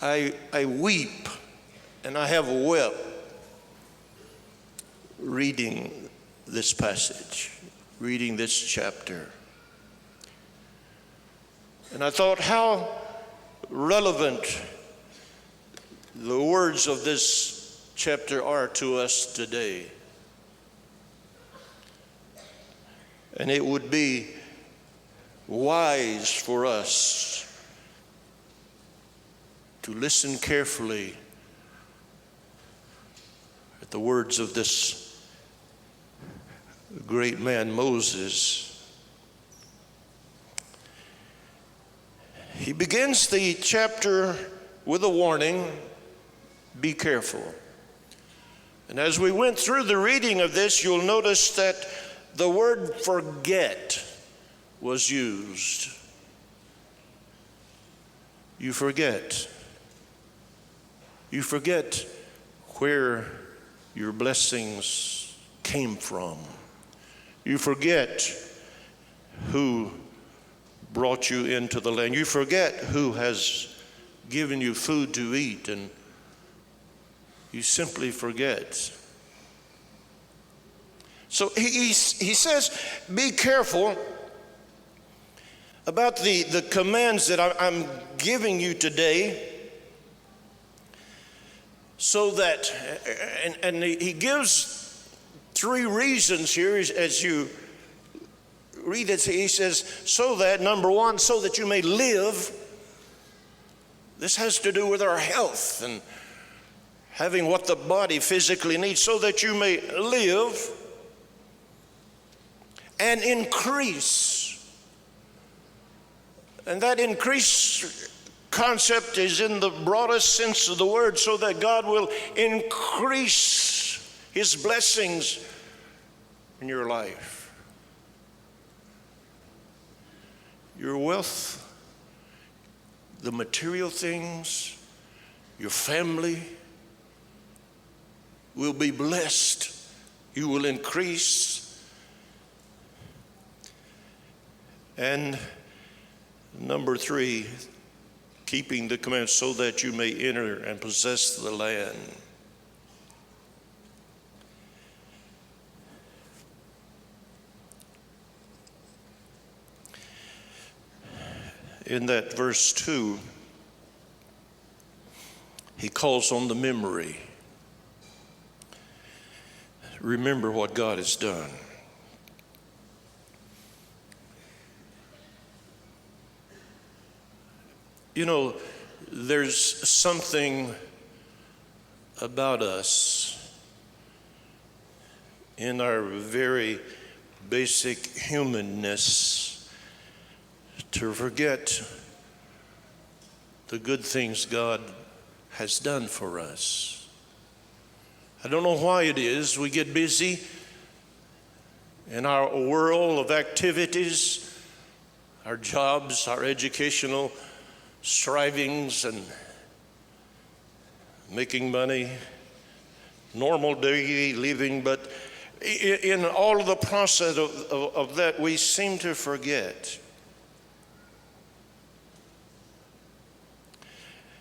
I weep and I have wept reading this passage, reading this chapter. And I thought how relevant the words of this chapter are to us today. And it would be wise for us to listen carefully at the words of this great man, Moses. He begins the chapter with a warning, be careful. And as we went through the reading of this, you'll notice that the word forget was used. You forget. You forget where your blessings came from. You forget who brought you into the land. You forget who has given you food to eat, and you simply forget. So he says, be careful about the commands that I'm giving you today, so that, and he gives three reasons here as you read it. He says, so that, number one, so that you may live. This has to do with our health and having what the body physically needs, so that you may live and increase. And that increase concept is in the broadest sense of the word, so that God will increase his blessings in your life. Your wealth, the material things, your family will be blessed. You will increase. And number three, keeping the commandments so that you may enter and possess the land. In that verse 2, he calls on the memory. Remember what God has done. You know, there's something about us in our very basic humanness to forget the good things God has done for us. I don't know why it is. We get busy in our whirl of activities, our jobs, our educational strivings, and making money, normal daily living, but in all of the process of that, we seem to forget.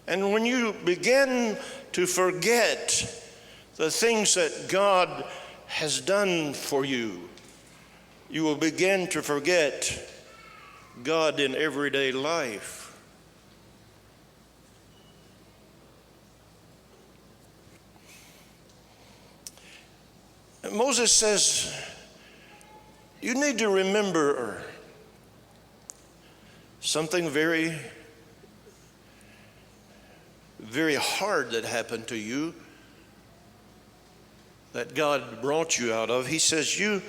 And when you begin to forget the things that God has done for you, you will begin to forget God in everyday life. And Moses says, you need to remember something very hard that happened to you, that God brought you out of. He says, you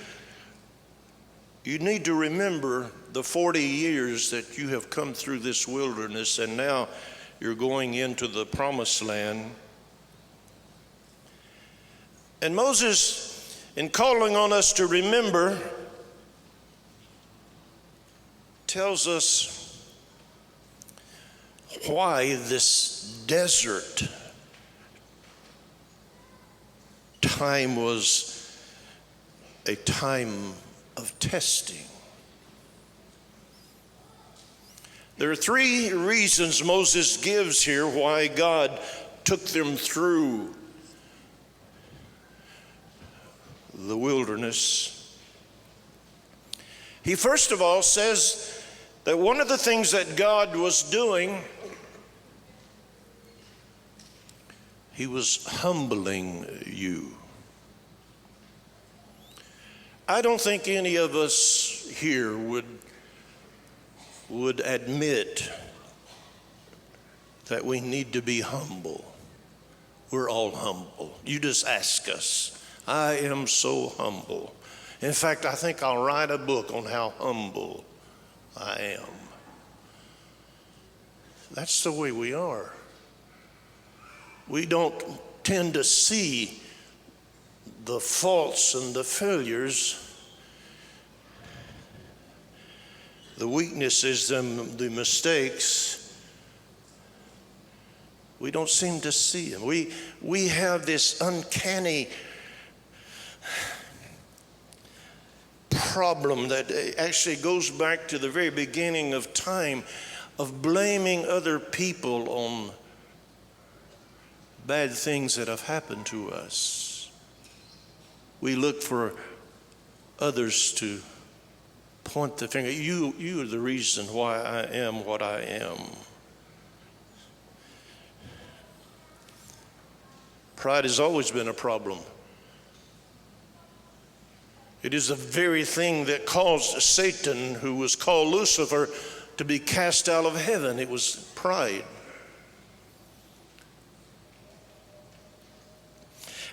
need to remember the 40 years that you have come through this wilderness, and now you're going into the promised land. And Moses, in calling on us to remember, tells us why this desert time was a time of testing. There are three reasons Moses gives here why God took them through the wilderness. He first of all says that one of the things that God was doing, he was humbling you. I don't think any of us here would admit that we need to be humble. We're all humble. You just ask us. I am so humble. In fact, I think I'll write a book on how humble I am. That's the way we are. We don't tend to see the faults and the failures, the weaknesses and the mistakes. We don't seem to see them. We have this uncanny problem that actually goes back to the very beginning of time, of blaming other people on bad things that have happened to us. We look for others to point the finger. You are the reason why I am what I am. Pride has always been a problem. It is the very thing that caused Satan, who was called Lucifer, to be cast out of heaven. It was pride.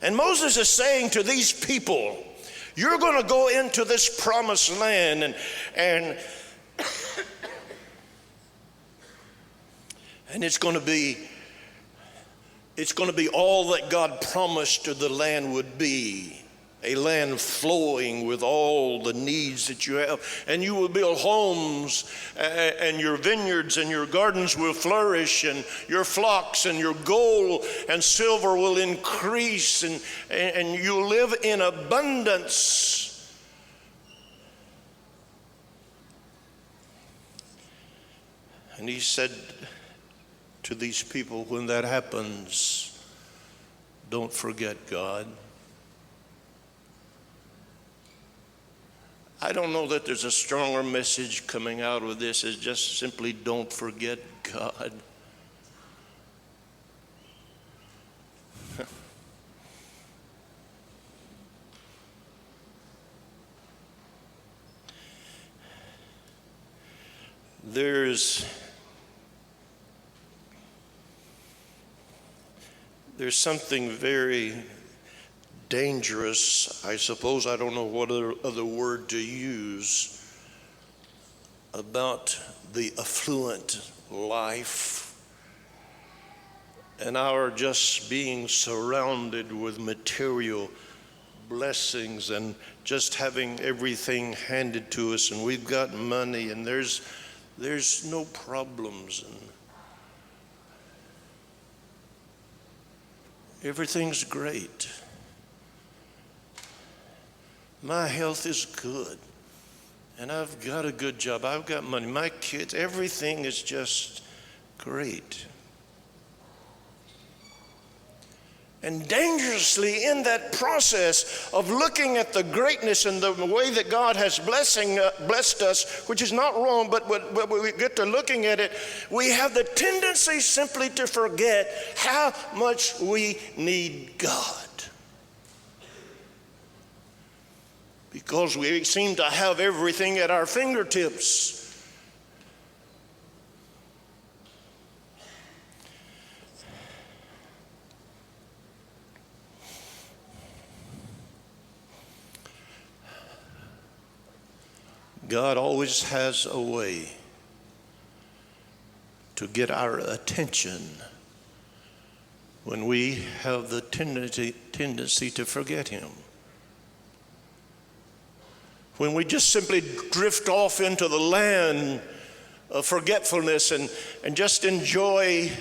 And Moses is saying to these people, you're going to go into this promised land and it's going to be all that God promised the land would be. A land flowing with all the needs that you have. And you will build homes, and your vineyards and your gardens will flourish, and your flocks and your gold and silver will increase, and you'll live in abundance. And he said to these people, when that happens, don't forget God. I don't know that there's a stronger message coming out of this. It's just simply don't forget God. There's something very dangerous, I suppose, I don't know what other word to use, about the affluent life and our just being surrounded with material blessings and just having everything handed to us, and we've got money and there's no problems and everything's great. My health is good, and I've got a good job. I've got money. My kids, everything is just great. And dangerously in that process of looking at the greatness and the way that God has blessed us, which is not wrong, but when we get to looking at it, we have the tendency simply to forget how much we need God. Because we seem to have everything at our fingertips. God always has a way to get our attention when we have the tendency to forget Him. When we just simply drift off into the land of forgetfulness and just enjoy